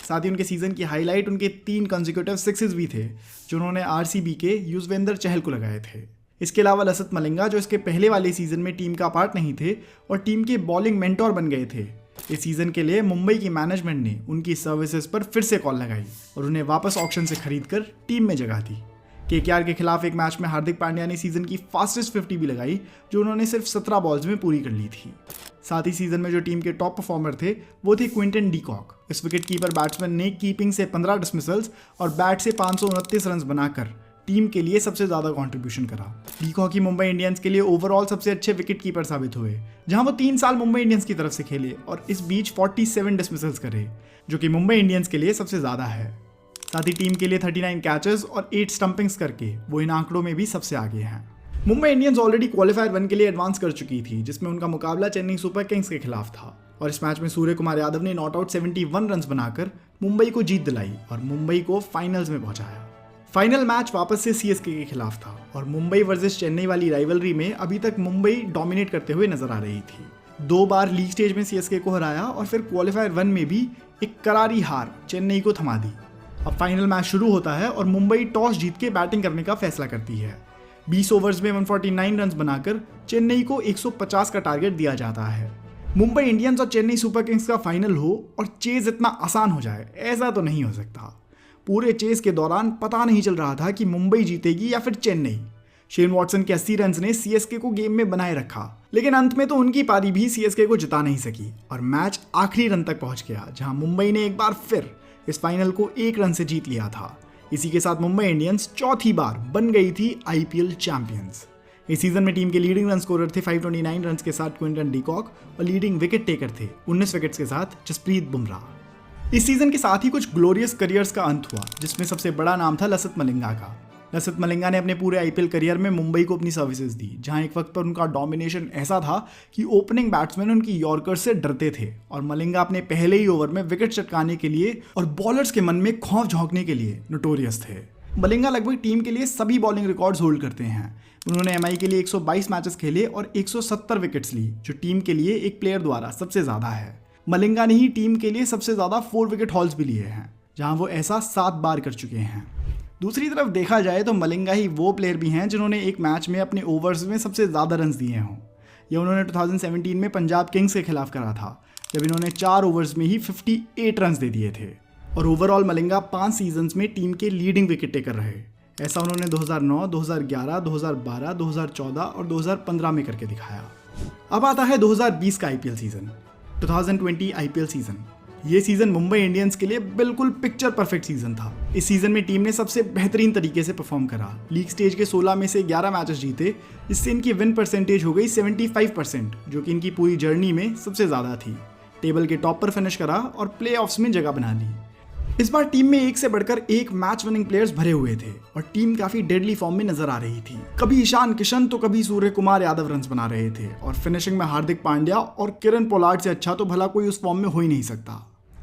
साथ ही उनके सीजन की हाईलाइट उनके 3 कंसेक्यूटिव सिक्सेस भी थे, जो उन्होंने आरसीबी के युजवेंद्र चहल को लगाए थे। इसके अलावा लसित मलिंगा, जो इसके पहले वाले सीजन में टीम का पार्ट नहीं थे और टीम के बॉलिंग मेंटोर बन गए थे। इस सीजन के लिए मुंबई की मैनेजमेंट ने उनकी सर्विसेज पर फिर से कॉल लगाई और उन्हें वापस ऑक्शन से खरीदकर टीम में जगह दी। केकेआर के खिलाफ एक मैच में हार्दिक पांड्या ने सीजन की फास्टेस्ट 50 भी लगाई, जो उन्होंने सिर्फ 17 बॉल्स में पूरी कर ली थी। साथ ही सीजन में जो टीम के टॉप परफॉर्मर थे वो थे क्विंटन डी कॉक। इस विकेट कीपर बैट्समैन ने कीपिंग से 15 डिसमिसल्स और बैट से 529 रन बनाकर टीम के लिए सबसे ज्यादा कंट्रीब्यूशन करा। डी कॉक ही मुंबई इंडियंस के लिए ओवरऑल सबसे अच्छे विकेट कीपर साबित हुए, जहां वो 3 साल मुंबई इंडियंस की तरफ से खेले और इस बीच 47 डिसमिसल्स करे, जो कि मुंबई इंडियंस के लिए सबसे ज्यादा है। साथ ही टीम के लिए 39 कैचेस और 8 स्टंपिंग्स करके वो इन आंकड़ों में भी सबसे आगे हैं। मुंबई इंडियंस ऑलरेडी क्वालिफायर 1 के लिए एडवांस कर चुकी थी, जिसमें उनका मुकाबला चेन्नई सुपर किंग्स के खिलाफ था और इस मैच में सूर्य कुमार यादव ने नॉट आउट 71 रन बनाकर मुंबई को जीत दिलाई और मुंबई को फाइनल्स में पहुंचाया। फाइनल मैच वापस से सीएसके के खिलाफ था और मुंबई वर्सेस चेन्नई वाली राइवलरी में अभी तक मुंबई डोमिनेट करते हुए नजर आ रही थी। 2 बार लीग स्टेज में सीएसके को हराया और फिर क्वालिफायर 1 में भी एक करारी हार चेन्नई को थमा दी। अब फाइनल मैच शुरू होता है और मुंबई टॉस जीत के बैटिंग करने का फैसला करती है। 20 ओवर्स में 149 रन बनाकर चेन्नई को 150 का टारगेट दिया जाता है। मुंबई इंडियंस और चेन्नई सुपर किंग्स का फाइनल हो और चेज इतना आसान हो जाए, ऐसा तो नहीं हो सकता। पूरे चेज के दौरान पता नहीं चल रहा था कि मुंबई जीतेगी या फिर चेन्नई। शेन वॉटसन के 80 रन ने सीएसके को गेम में बनाए रखा, लेकिन अंत में तो उनकी पारी भी सीएसके को जिता नहीं सकी और मैच आखिरी रन तक पहुंच गया, जहां मुंबई ने एक बार फिर इस फाइनल को 1 रन से जीत लिया था। इसी के साथ मुंबई इंडियंस चौथी बार बन गई थी आईपीएल चैंपियंस। इस सीजन में टीम के लीडिंग रन स्कोरर थे 529 रन के साथ क्विंटन डी कॉक और लीडिंग विकेट टेकर थे 19 विकेट्स के साथ जसप्रीत बुमराह। इस सीजन के साथ ही कुछ ग्लोरियस करियर्स का अंत हुआ, जिसमें सबसे बड़ा नाम था लसित मलिंगा का। लसित मलिंगा ने अपने पूरे आईपीएल करियर में मुंबई को अपनी सर्विसेज दी, जहां एक वक्त पर उनका डोमिनेशन ऐसा था कि ओपनिंग बैट्समैन उनकी यॉर्कर से डरते थे और मलिंगा अपने पहले ही ओवर में विकेट चटकाने के लिए और बॉलर्स के मन में खौफ झोंकने के लिए नोटोरियस थे। मलिंगा लगभग टीम के लिए सभी बॉलिंग रिकॉर्ड्स होल्ड करते हैं। उन्होंने एमआई के लिए 122 मैचेस खेले और 170 विकेट्स ली, जो टीम के लिए एक प्लेयर द्वारा सबसे ज्यादा है। मलिंगा ने ही टीम के लिए सबसे ज्यादा 4 विकेट हॉल्स भी लिए हैं, जहां वो ऐसा 7 बार कर चुके हैं। दूसरी तरफ देखा जाए तो मलिंगा ही वो प्लेयर भी हैं जिन्होंने एक मैच में अपने ओवर्स में सबसे ज़्यादा रन दिए हों। यह उन्होंने 2017 में पंजाब किंग्स के खिलाफ करा था, जब इन्होंने 4 ओवर्स में ही 58 रन दे दिए थे। और ओवरऑल मलिंगा 5 सीजन्स में टीम के लीडिंग विकेट टेकर रहे। ऐसा उन्होंने 2009, 2011, 2012, 2014 और 2015 में करके दिखाया। अब आता है 2020 का आईपीएल सीजन, 2020 आईपीएल सीजन। ये सीजन मुंबई इंडियंस के लिए बिल्कुल पिक्चर परफेक्ट सीजन था। इस सीजन में टीम ने सबसे बेहतरीन तरीके से परफॉर्म करा। लीग स्टेज के 16 में से 11 मैचेस जीते, इससे इनकी विन परसेंटेज हो गई 75%, जो कि इनकी पूरी जर्नी में सबसे ज़्यादा थी। टेबल के टॉप पर फिनिश करा और प्लेऑफ्स में जगह बना ली। इस बार टीम में एक से बढ़कर एक मैच विनिंग प्लेयर्स भरे हुए थे और टीम काफी डेडली फॉर्म में नजर आ रही थी। कभी ईशान किशन तो कभी सूर्य कुमार यादव रन्स बना रहे थे और फिनिशिंग में हार्दिक पांड्या और किरण पोलार्ड से अच्छा तो भला कोई उस फॉर्म में हो ही नहीं सकता।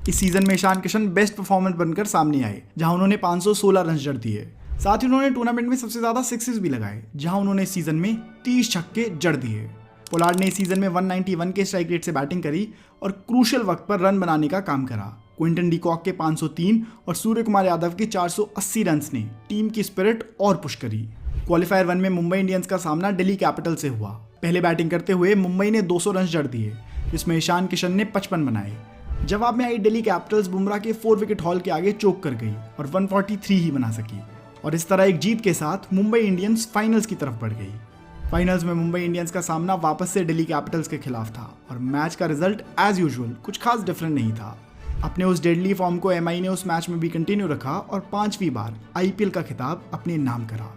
इस सीजन में ईशान किशन बेस्ट परफॉर्मेंस बनकर सामने आए, जहां उन्होंने 516 रन जड़ दिए। साथ ही उन्होंने टूर्नामेंट में सबसे ज्यादा सिक्सेस भी लगाए, जहां उन्होंने सीजन में 30 छक्के जड़ दिए। पोलार्ड ने इस सीजन में 191 के स्ट्राइक रेट से बैटिंग करी और क्रूशियल वक्त पर रन बनाने का काम करा। क्विंटन डी कॉक के 503 और सूर्य कुमार यादव के 480 रन ने टीम की स्पिरिट और पुश करी। क्वालिफायर 1 में मुंबई इंडियंस का सामना दिल्ली कैपिटल से हुआ। पहले बैटिंग करते हुए मुंबई ने 200 रन जड़ दिए, जिसमें ईशान किशन ने 55 बनाए। जवाब में आई दिल्ली कैपिटल्स बुमराह के 4 विकेट हॉल के आगे चोक कर गई और 143 ही बना सकी और इस तरह एक जीत के साथ मुंबई इंडियंस फाइनल्स की तरफ बढ़ गई। फाइनल्स में मुंबई इंडियंस का सामना वापस से दिल्ली कैपिटल्स के खिलाफ था और मैच का रिजल्ट एज यूजुअल कुछ खास डिफरेंट नहीं था। अपने उस डेडली फॉर्म को एमआई ने उस मैच में भी कंटिन्यू रखा और 5वीं बार आईपीएल का खिताब अपने नाम करा।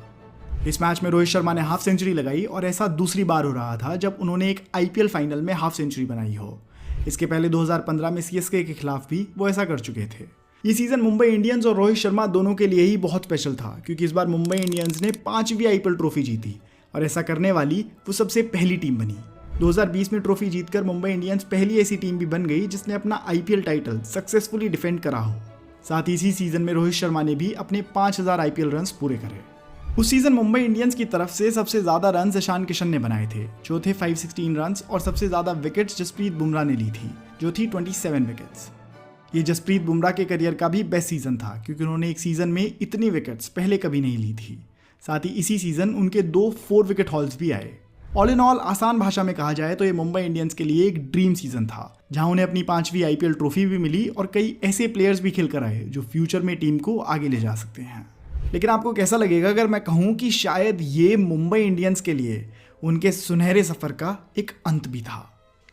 इस मैच में रोहित शर्मा ने हाफ सेंचुरी लगाई और ऐसा दूसरी बार हो रहा था जब उन्होंने एक आईपीएल फाइनल में हाफ सेंचुरी बनाई हो। इसके पहले 2015 में सीएसके के खिलाफ भी वो ऐसा कर चुके थे। ये सीजन मुंबई इंडियंस और रोहित शर्मा दोनों के लिए ही बहुत स्पेशल था, क्योंकि इस बार मुंबई इंडियंस ने 5वीं आईपीएल ट्रॉफी जीती और ऐसा करने वाली वो सबसे पहली टीम बनी। 2020 में ट्रॉफी जीतकर मुंबई इंडियंस पहली ऐसी टीम भी बन गई जिसने अपना आईपीएल टाइटल सक्सेसफुली डिफेंड करा हो। साथ ही इसी सीजन में रोहित शर्मा ने भी अपने 5000 आईपीएल रन पूरे करे। उस सीजन मुंबई इंडियंस की तरफ से सबसे ज्यादा रन ईशान किशन ने बनाए थे, जो थे 516 रन, और सबसे ज्यादा विकेट्स जसप्रीत बुमराह ने ली थी, जो थी 27 विकेट्स। ये जसप्रीत बुमराह के करियर का भी बेस्ट सीजन था, क्योंकि उन्होंने एक सीजन में इतनी विकेट्स पहले कभी नहीं ली थी। साथ ही इसी सीजन उनके 2 4 विकेट हॉल्स भी आए। ऑल इन ऑल आसान भाषा में कहा जाए तो ये मुंबई इंडियंस के लिए एक ड्रीम सीजन था, जहां उन्हें अपनी 5वीं आईपीएल ट्रॉफी भी मिली और कई ऐसे प्लेयर्स भी खेल कर आए जो फ्यूचर में टीम को आगे ले जा सकते हैं। लेकिन आपको कैसा लगेगा अगर मैं कहूं कि शायद ये मुंबई इंडियंस के लिए उनके सुनहरे सफर का एक अंत भी था?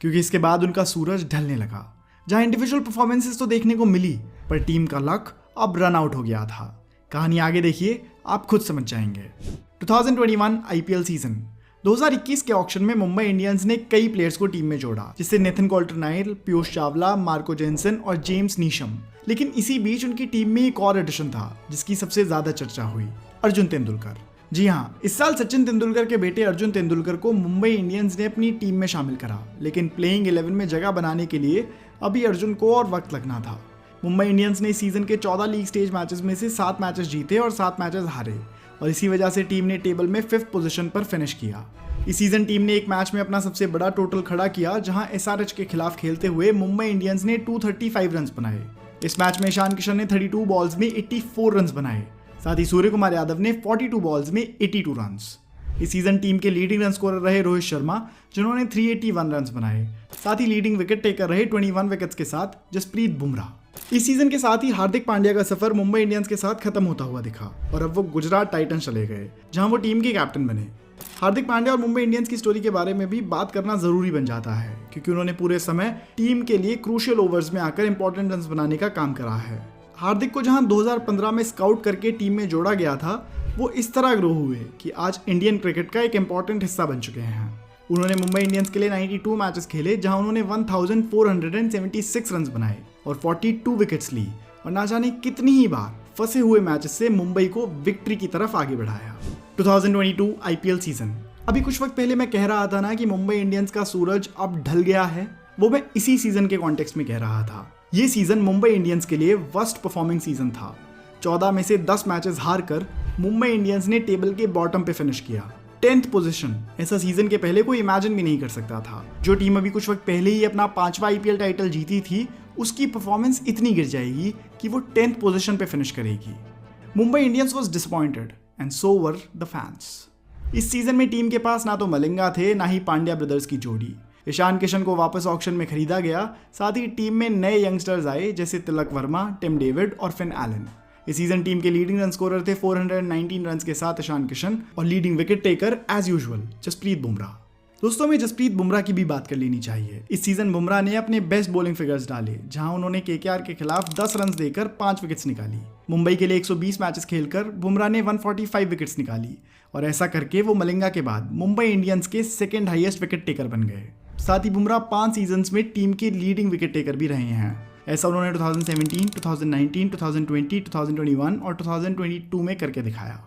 क्योंकि इसके बाद उनका सूरज ढलने लगा। जहां इंडिविजुअल परफॉर्मेंसेस तो देखने को मिली, पर टीम का लक अब रन आउट हो गया था। कहानी आगे देखिए, आप खुद समझ जाएंगे। 2021 आईपीएल सीजन 2021 के ऑक्शन में मुंबई इंडियंस ने कई प्लेयर्स को टीम में जोड़ा, जिससे Nathan Coulter-Nile, Piyush Chawla, Marco Jansen और जेम्स नीशम। लेकिन इसी बीच उनकी टीम में एक और एडिशन था जिसकी सबसे ज्यादा चर्चा हुई, अर्जुन तेंदुलकर। जी हाँ, इस साल सचिन तेंदुलकर के बेटे अर्जुन तेंदुलकर को मुंबई इंडियंस ने अपनी टीम में शामिल करा, लेकिन प्लेइंग 11 में जगह बनाने के लिए अभी अर्जुन को और वक्त लगना था। मुंबई इंडियंस ने इस सीजन के 14 लीग स्टेज मैचेस में से 7 मैचेस जीते और 7 मैचेस हारे, और इसी वजह से टीम ने टेबल में 5th पोजीशन पर फिनिश किया। इस सीजन टीम ने एक मैच में अपना सबसे बड़ा टोटल खड़ा किया, जहां एसआरएच के खिलाफ खेलते हुए मुंबई इंडियंस ने 235 रन बनाए। इस मैच में ईशान किशन ने 32 बॉल्स में 84 रन बनाए। साथ ही सूर्य कुमार यादव ने 42 बॉल्स में 82 रन। इस सीजन टीम के लीडिंग रन स्कोरर रहे रोहित शर्मा, जिन्होंने 381 रन बनाए। साथ ही लीडिंग विकेट टेकर रहे 21 विकेट्स के साथ जसप्रीत बुमराह। इस सीजन के साथ ही हार्दिक पांड्या का सफर मुंबई इंडियंस के साथ खत्म होता हुआ दिखा और अब वो गुजरात टाइटंस चले गए, जहां वो टीम के कैप्टन बने। हार्दिक पांड्या और मुंबई इंडियंस की स्टोरी के बारे में भी बात करना जरूरी बन जाता है, क्योंकि उन्होंने पूरे समय टीम के लिए क्रूशियल ओवर्स में आकर इंपॉर्टेंट रन बनाने का काम करा है। हार्दिक को जहां 2015 में स्काउट करके टीम में जोड़ा गया था, वो इस तरह ग्रो हुए कि आज इंडियन क्रिकेट का एक इंपॉर्टेंट हिस्सा बन चुके हैं। उन्होंने मुंबई इंडियंस के लिए 92 मैचेस खेले, जहां उन्होंने 1476 रन बनाए और 42 विकेट्स ली, और ना जाने कितनी ही बार फंसे हुए मैचेस से मुंबई को विक्ट्री की तरफ आगे बढ़ाया। 2022 आईपीएल सीजन। अभी कुछ वक्त पहले मैं कह रहा था ना कि मुंबई इंडियंस का सूरज अब ढल गया है, वो मैं इसी सीजन के कॉन्टेक्स्ट में कह रहा था। ये सीजन मुंबई इंडियंस के लिए वर्स्ट परफॉर्मिंग सीजन था। 14 में से 10 मैचेस हार कर मुंबई इंडियंस ने टेबल के बॉटम पे फिनिश किया, 10th पोजीशन। ऐसा सीजन के पहले कोई इमेजिन भी नहीं कर सकता था। जो टीम अभी कुछ वक्त पहले ही अपना 5वां आईपीएल टाइटल जीती थी, उसकी परफॉर्मेंस इतनी गिर जाएगी कि वो 10th पोजीशन पे फिनिश करेगी। Mumbai Indians was disappointed and so were the fans. इस सीजन में टीम के पास ना तो मलिंगा थे, ना ही पांड्या ब्रदर्स की जोड़ी। ईशान किशन को वापस ऑक्शन में खरीदा गया। साथ ही टीम में नए यंगस्टर्स आए, जैसे तिलक वर्मा, टिम डेविड और फिन एलन। इस सीजन टीम के लीडिंग रन स्कोरर थे 419 रन के साथ ईशान किशन, और leading wicket taker as usual Jasprit Bumrah. दोस्तों, में जसप्रीत बुमराह की भी बात कर लेनी चाहिए। इस सीजन बुमराह ने अपने बेस्ट बॉलिंग फिगर्स डाले, जहां उन्होंने केकेआर के खिलाफ 10 रन देकर 5 विकेट्स निकाली। मुंबई के लिए 120 मैचेस खेलकर बुमराह ने 145 विकेट्स निकाली, और ऐसा करके वो मलिंगा के बाद मुंबई इंडियंस के सेकंड हाईएस्ट विकेट टेकर बन गए। साथ ही बुमराह 5 सीजन्स में टीम के लीडिंग विकेट टेकर भी रहे हैं। ऐसा उन्होंने 2017, 2019, 2020, 2021 और 2022 में करके दिखाया।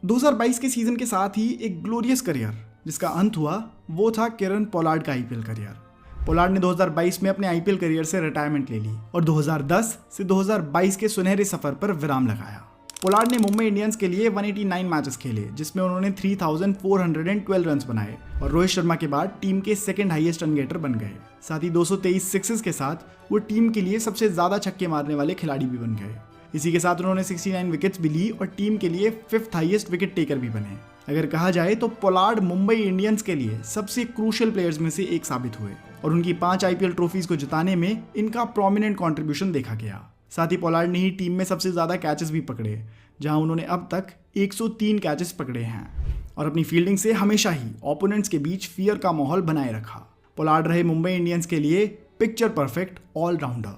2022 के सीजन के साथ ही एक ग्लोरियस करियर जिसका अंत हुआ, वो था किरण पोलार्ड का आईपीएल करियर। पोलार्ड ने 2022 में अपने आईपीएल करियर से रिटायरमेंट ले ली और 2010 से 2022 के सुनहरे सफर पर विराम लगाया। पोलार्ड ने मुंबई इंडियंस के लिए 189 मैचेस खेले, जिसमें उन्होंने 3412 रन बनाए और रोहित शर्मा के बाद टीम के सेकंड हाईएस्ट रन गेटर बन गए। साथ ही 223 सिक्सेस के साथ वो टीम के लिए सबसे ज्यादा छक्के मारने वाले खिलाड़ी भी बन गए। इसी के साथ उन्होंने 69 विकेट्स भी ली और टीम के लिए 5th हाईएस्ट विकेट टेकर भी बने। अगर कहा जाए तो पोलार्ड मुंबई इंडियंस के लिए सबसे क्रूशियल प्लेयर्स में से एक साबित हुए और उनकी 5 आईपीएल ट्रॉफीज को जिताने में इनका प्रोमिनेंट कंट्रीब्यूशन देखा गया। साथ ही पोलार्ड ने ही टीम में सबसे ज्यादा कैचेस भी पकड़े, जहां उन्होंने अब तक 103 कैचेस पकड़े हैं, और अपनी फील्डिंग से हमेशा ही ओपोनेंट्स के बीच फियर का माहौल बनाए रखा। पोलार्ड रहे मुंबई इंडियंस के लिए पिक्चर परफेक्ट ऑलराउंडर।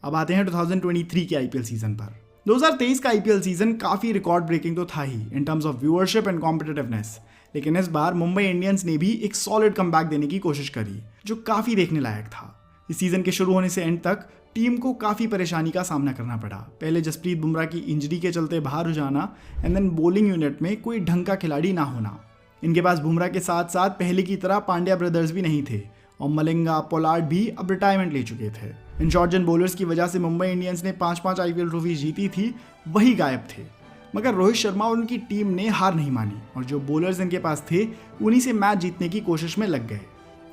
अब आते हैं 2023 के आईपीएल सीजन पर। 2023 का आईपीएल सीजन काफी रिकॉर्ड ब्रेकिंग तो था ही in terms of viewership and competitiveness, लेकिन इस बार मुंबई इंडियंस ने भी एक सॉलिड कमबैक देने की कोशिश करी, जो काफी देखने लायक था। इस सीजन के शुरू होने से एंड तक टीम को काफी परेशानी का सामना करना पड़ा। पहले जसप्रीत बुमराह की इंजरी के चलते बाहर हो जाना, एंड देन बॉलिंग यूनिट में कोई ढंग का खिलाड़ी ना होना। इनके पास बुमराह के साथ साथ पहले की तरह पांड्या ब्रदर्स भी नहीं थे, और मलिंगा, पोलार्ड भी अब रिटायरमेंट ले चुके थे। इन शॉर्टजन बॉलर्स की वजह से मुंबई इंडियंस ने 5-5 आईपीएल ट्रॉफी जीती थी, वही गायब थे। मगर रोहित शर्मा और उनकी टीम ने हार नहीं मानी, और जो बॉलर्स इनके पास थे उन्हीं से मैच जीतने की कोशिश में लग गए।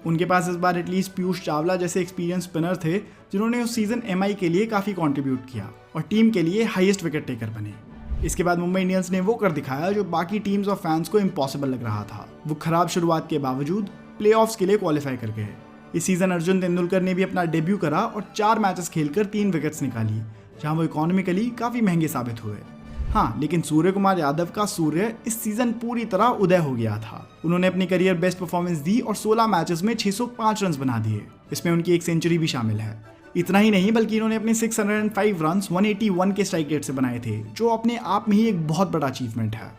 उनके पास इस बार एटलीस्ट पीयूष चावला जैसे एक्सपीरियंस स्पिनर थे, जिन्होंने उस सीजन एमआई के लिए काफ़ी कंट्रीब्यूट किया और टीम के लिए हाईएस्ट विकेट टेकर बने। इसके बाद मुंबई इंडियंस ने वो कर दिखाया जो बाकी टीम्स और फैंस को इम्पॉसिबल लग रहा था। वो खराब शुरुआत के बावजूद प्लेऑफ्स के लिए क्वालिफाई कर गए। इस सीजन अर्जुन तेंदुलकर ने भी अपना डेब्यू करा और 4 मैचेस खेलकर 3 विकेट्स निकाली, जहां वो इकोनॉमिकली काफ़ी महंगे साबित हुए। हाँ, लेकिन सूर्य कुमार यादव का सूर्य इस सीजन पूरी तरह उदय हो गया था। उन्होंने अपनी करियर बेस्ट परफॉर्मेंस दी और 16 मैचेस में 605 रन बना दिए। इसमें उनकी एक सेंचुरी भी शामिल है। इतना ही नहीं बल्कि इन्होंने अपने 605 रन 181 के स्ट्राइक रेट से बनाए थे, जो अपने आप में ही एक बहुत बड़ा अचीवमेंट है।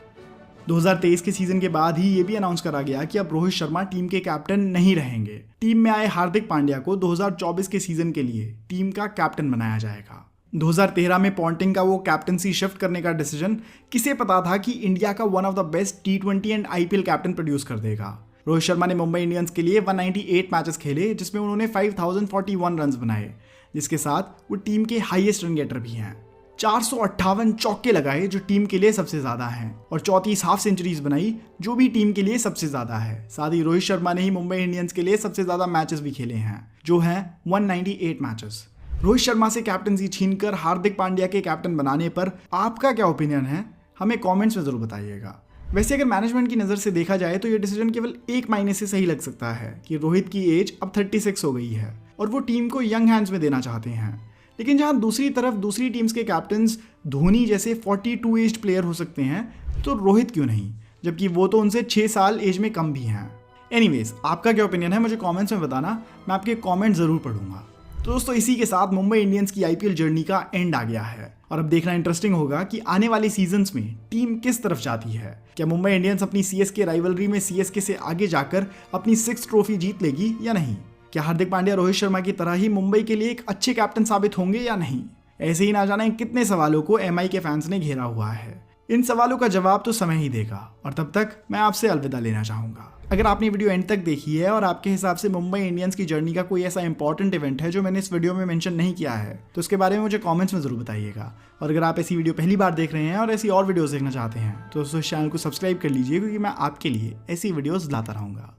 2023 के सीजन के बाद ही ये भी अनाउंस करा गया कि अब रोहित शर्मा टीम के कैप्टन नहीं रहेंगे। टीम में आए हार्दिक पांड्या को 2024 के सीजन के लिए टीम का कैप्टन बनाया जाएगा। 2013 में पॉन्टिंग का वो कैप्टनसी शिफ्ट करने का डिसीजन किसे पता था कि इंडिया का one of the best T20 and IPL captain produce कर देगा। रोहित शर्मा ने मुंबई इंडियंस के लिए 198 मैचेस खेले, जिसमें उन्होंने 5041 रन बनाए, जिसके साथ वो टीम के हाईएस्ट रन गेटर भी हैं। 458 चौके लगाए, जो टीम के लिए सबसे ज्यादा हैं, और 34 हाफ सेंचुरीज बनाई, जो भी टीम के लिए सबसे ज्यादा है। साथ ही रोहित शर्मा ने ही मुंबई इंडियंस के लिए सबसे ज्यादा मैचेस भी खेले हैं, जो हैं 198 मैचेस। रोहित शर्मा से कैप्टनसी छीनकर हार्दिक पांड्या के कैप्टन बनाने पर आपका क्या ओपिनियन है, हमें कमेंट्स में जरूर बताइएगा। वैसे अगर मैनेजमेंट की नज़र से देखा जाए तो ये डिसीजन केवल एक महीने से सही लग सकता है कि रोहित की एज अब 36 हो गई है और वो टीम को यंग हैंड्स में देना चाहते हैं। लेकिन जहां दूसरी तरफ दूसरी टीम्स के कैप्टन्स धोनी जैसे 42 एज प्लेयर हो सकते हैं, तो रोहित क्यों नहीं, जबकि वो तो उनसे 6 साल एज में कम भी हैं। एनीवेज, आपका क्या ओपिनियन है मुझे कमेंट्स में बताना, मैं आपके कमेंट जरूर पढ़ूंगा। तो दोस्तों, इसी के साथ मुंबई इंडियंस की IPL जर्नी का एंड आ गया है और अब देखना इंटरेस्टिंग होगा कि आने वाले सीजन्स में टीम किस तरफ जाती है। क्या मुंबई इंडियंस अपनी CSK राइवलरी में CSK से आगे जाकर अपनी 6th ट्रॉफी जीत लेगी या नहीं? क्या हार्दिक पांड्या रोहित शर्मा की तरह ही मुंबई के लिए एक अच्छे कैप्टन साबित होंगे या नहीं? ऐसे ही ना जाने कितने सवालों को MI के फैंस ने घेरा हुआ है। इन सवालों का जवाब तो समय ही देगा और तब तक मैं आपसे अलविदा लेना चाहूंगा। अगर आपने वीडियो एंड तक देखी है और आपके हिसाब से मुंबई इंडियंस की जर्नी का कोई ऐसा इंपॉर्टेंट इवेंट है जो मैंने इस वीडियो में मेंशन नहीं किया है, तो उसके बारे में मुझे कमेंट्स में जरूर बताइएगा। और अगर आप ऐसी वीडियो पहली बार देख रहे हैं और ऐसी और वीडियोस देखना चाहते हैं तो दोस्तों इस चैनल को सब्सक्राइब कर लीजिए, क्योंकि मैं आपके लिए ऐसी वीडियोस लाता रहूँगा।